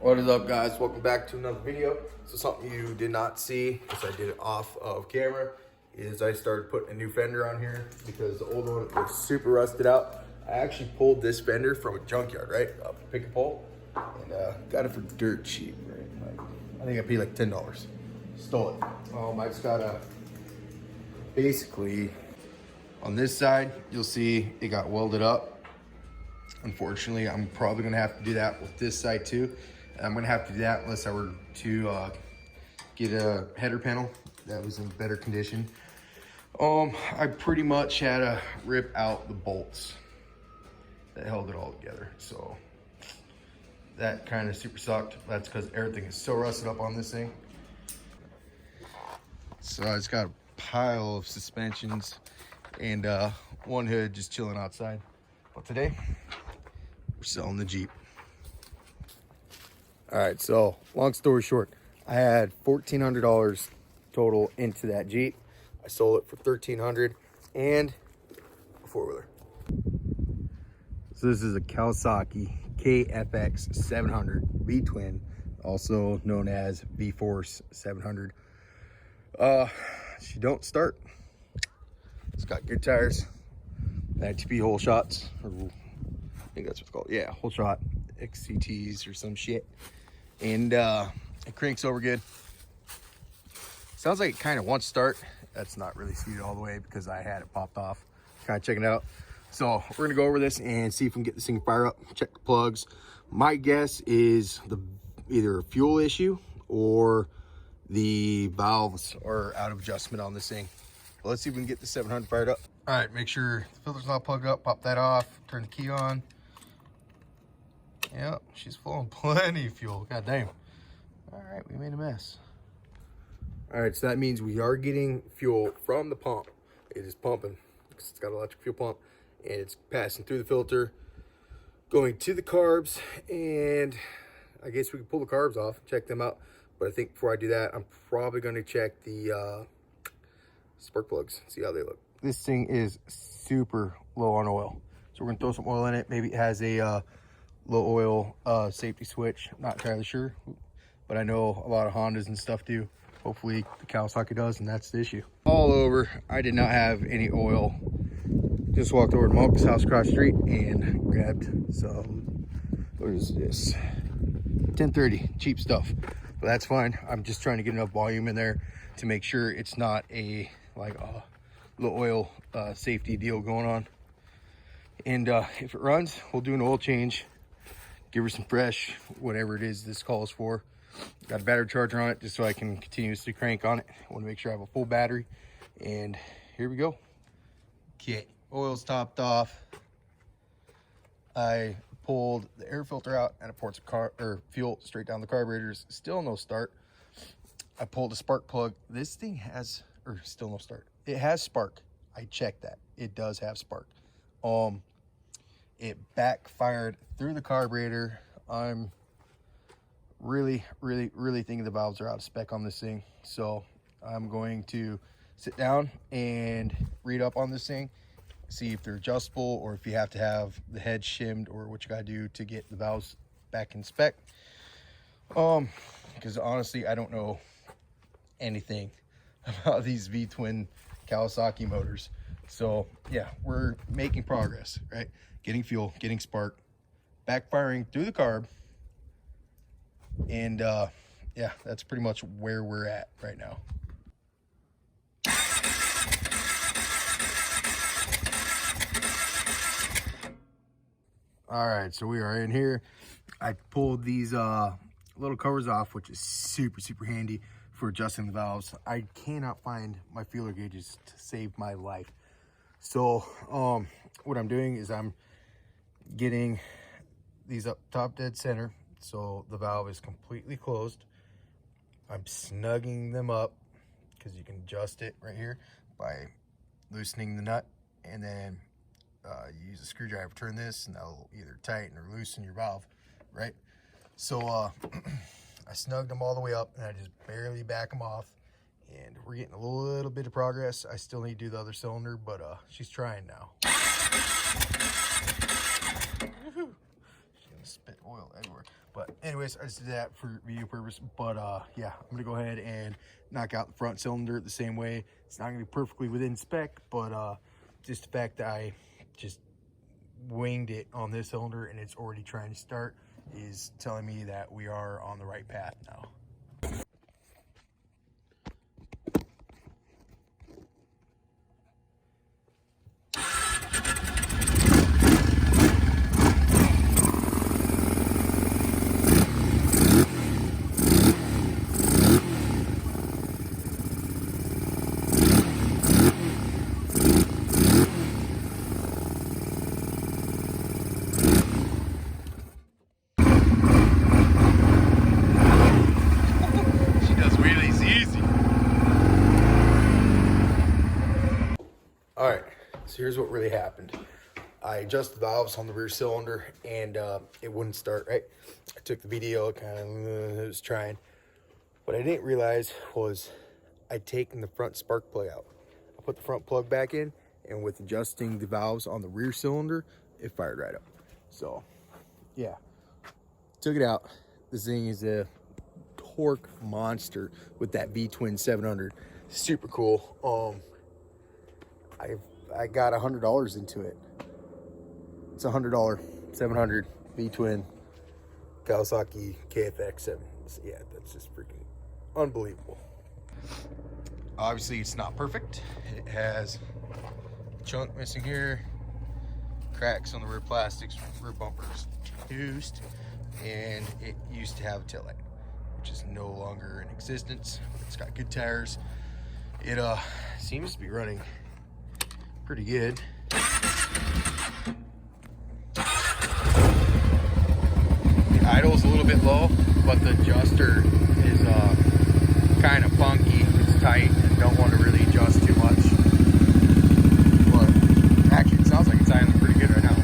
What is up, guys? Welcome back to another video. So something you did not see, because I did it off of camera, is I started putting a new fender on here because the old one was super rusted out. I actually pulled this fender from a junkyard, right? Up a pick and pull, and got it for dirt cheap, right? Like, I think I paid like $10. Stole it. I just gotta, basically, on this side, you'll see it got welded up. Unfortunately, I'm probably gonna have to do that with this side too. And I'm gonna have to do that unless I were to get a header panel that was in better condition. I pretty much had to rip out the bolts that held it all together. So that kind of super sucked. That's because everything is so rusted up on this thing. So I just got a pile of suspensions and one hood just chilling outside. But today, we're selling the Jeep. All right, so long story short, I had $1,400 total into that Jeep. I sold it for $1,300 and a four-wheeler. So this is a Kawasaki KFX 700 V-twin, also known as V-Force 700. She don't start. It's got good tires, 90p hole shots, or I think that's what it's called. Yeah, hole shot XCTs or some shit. And it cranks over good. Sounds like it kind of wants to start. That's not really seated all the way because I had it popped off. Kind of checking it out. So we're gonna go over this and see if we can get this thing to fire up, check the plugs. My guess is either a fuel issue or the valves are out of adjustment on this thing. But let's see if we can get the 700 fired up. All right, make sure the filter's not plugged up, pop that off, turn the key on. Yeah, she's flowing plenty of fuel. God damn. All right, we made a mess. All right, so that means we are getting fuel from the pump. It is pumping because it's got an electric fuel pump, and it's passing through the filter, going to the carbs, and I guess we can pull the carbs off, check them out. But I think before I do that, I'm probably going to check the spark plugs, see how they look. This thing is super low on oil, so we're gonna throw some oil in it. Maybe it has a low oil safety switch. I'm not entirely sure, but I know a lot of Hondas and stuff do. Hopefully the Kawasaki does, and that's the issue. All over, I did not have any oil. Just walked over to Mocha's house across the street and grabbed some, what is this? 1030, cheap stuff. But that's fine. I'm just trying to get enough volume in there to make sure it's not a low oil safety deal going on. And if it runs, we'll do an oil change, give her some fresh, whatever it is this calls for. Got a battery charger on it just so I can continuously crank on it. I want to make sure I have a full battery. And here we go. Okay, oil's topped off. I pulled the air filter out and it poured some fuel straight down the carburetors. Still no start. I pulled a spark plug. This thing has, or still no start. It has spark. I checked that. It does have spark. It backfired through the carburetor. I'm really thinking the valves are out of spec on this thing. So I'm going to sit down and read up on this thing, see if they're adjustable or if you have to have the head shimmed or what you gotta do to get the valves back in spec. Because honestly, I don't know anything about these V-twin Kawasaki motors. So yeah, we're making progress, right? Getting fuel, getting spark, backfiring through the carb. And yeah, that's pretty much where we're at right now. All right, so we are in here. I pulled these little covers off, which is super handy for adjusting the valves. I cannot find my feeler gauges to save my life. So what I'm doing is I'm getting these up top dead center so the valve is completely closed. I'm snugging them up because you can adjust it right here by loosening the nut, and then you use a screwdriver to turn this and that'll either tighten or loosen your valve, right? So I snugged them all the way up and I just barely back them off, and we're getting a little bit of progress. I still need to do the other cylinder, but she's trying now. spit oil everywhere. But anyways, I just did that for video purpose. But yeah, I'm gonna go ahead and knock out the front cylinder the same way. It's not gonna be perfectly within spec, but just the fact that I just winged it on this cylinder and it's already trying to start is telling me that we are on the right path now. All right, so here's what really happened. I adjusted the valves on the rear cylinder and it wouldn't start, right? I took the video, kind of it was trying. What I didn't realize was I'd taken the front spark plug out. I put the front plug back in, and with adjusting the valves on the rear cylinder, it fired right up. So yeah, took it out. This thing is a torque monster with that V-twin 700. Super cool. I got $100 into it. It's $100 700 V-twin Kawasaki KFX 7. So yeah, that's just freaking unbelievable. Obviously, it's not perfect. It has a chunk missing here, cracks on the rear plastics, rear bumpers used, and it used to have a taillight, which is no longer in existence. It's got good tires. It seems to be running pretty good. The idle's a little bit low, but the adjuster is kind of funky. It's tight and don't want to really adjust too much. But actually, it sounds like it's idling pretty good right now.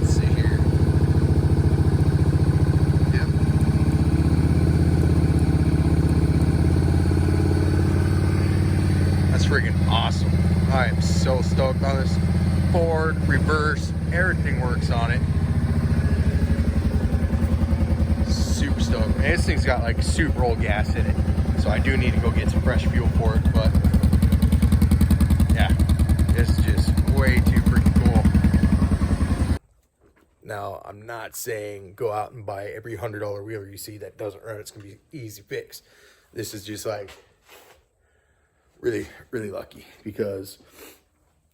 Let's see here. Yep. That's freaking awesome. I am so stoked on this. Forward, reverse, everything works on it. Super stoked. And this thing's got like super old gas in it, so I do need to go get some fresh fuel for it. But yeah, this is just way too freaking cool. Now, I'm not saying go out and buy every $100 wheeler you see that doesn't run. It's gonna be easy fix. This is just like really, really lucky, because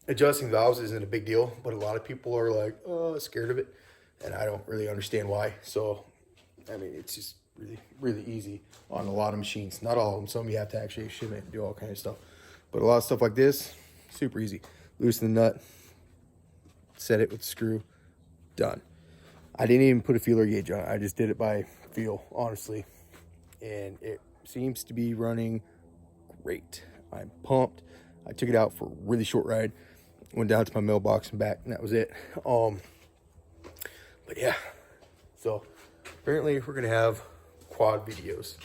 adjusting valves isn't a big deal, but a lot of people are like, oh, scared of it, and I don't really understand why. So I mean, it's just really, really easy on a lot of machines. Not all of them. Some you have to actually shim it and do all kind of stuff, but a lot of stuff like this, super easy. Loosen the nut, set it with the screw, done. I didn't even put a feeler gauge on it. I just did it by feel, honestly, and it seems to be running great. I'm pumped. I took it out for a really short ride, went down to my mailbox and back, and that was it. But yeah, so apparently we're gonna have quad videos.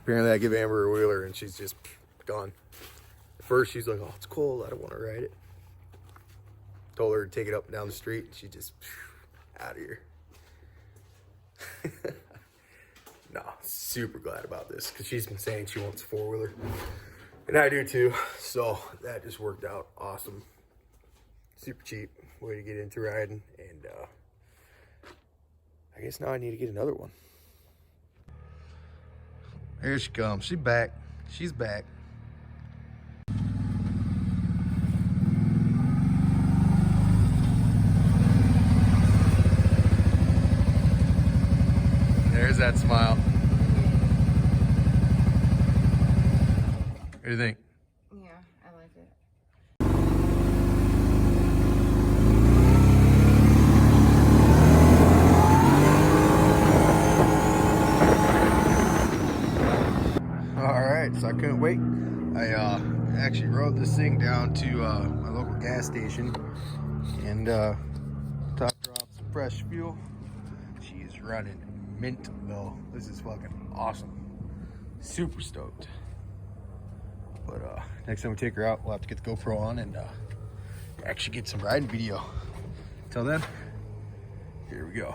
Apparently I give Amber a wheeler and she's just gone. At first she's like, oh, it's cold, I don't want to ride it. Told her to take it up and down the street, and she just out of here. No, super glad about this, because she's been saying she wants a four-wheeler, and I do too. So that just worked out awesome. Super cheap way to get into riding, and I guess now I need to get another one. Here she comes. She's back. She's back. There's that smile. What do you think? Yeah, I like it. All right, so I couldn't wait. I actually rode this thing down to my local gas station and topped her off some fresh fuel. She is running mint though. This is fucking awesome. Super stoked. But next time we take her out, we'll have to get the GoPro on and actually get some riding video. Till then, here we go.